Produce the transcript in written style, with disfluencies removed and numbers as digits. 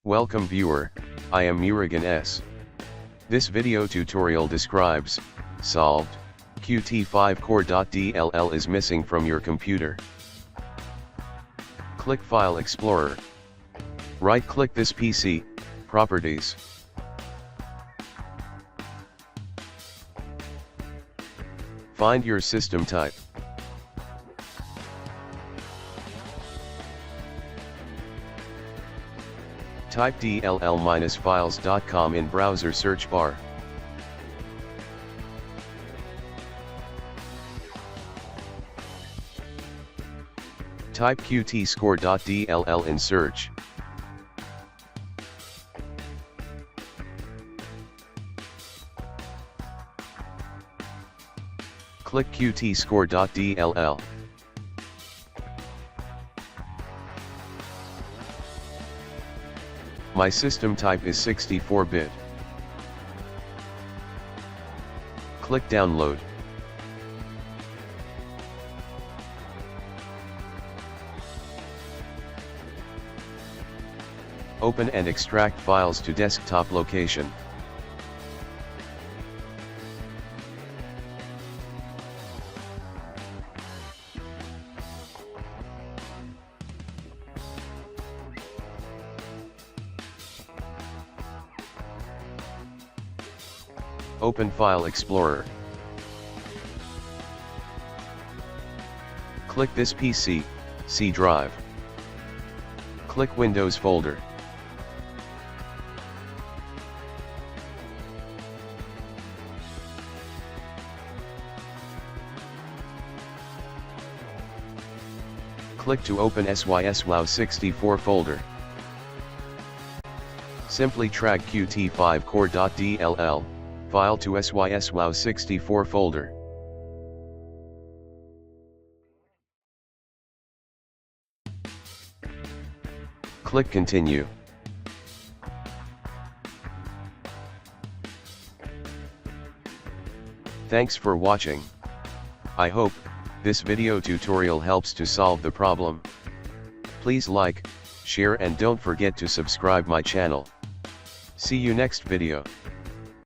Welcome viewer, I am Murugan S. This video tutorial describes, solved, Qt5Core.dll is missing from your computer. Click File Explorer. Right-click this PC, Properties. Find your system type. Type dll-files.com in browser search bar. Type Qt5Core.dll in search. Click Qt5Core.dll. My system type is 64-bit. Click Download. Open and extract files to desktop location. Open File Explorer. Click this PC, C drive. Click Windows folder. Click to open SYSWOW64 folder. Simply drag Qt5Core.dll file to SYSWOW64 folder. Click Continue. Thanks for watching. I hope this video tutorial helps to solve the problem. Please like, share and don't forget to subscribe my channel. See you next video.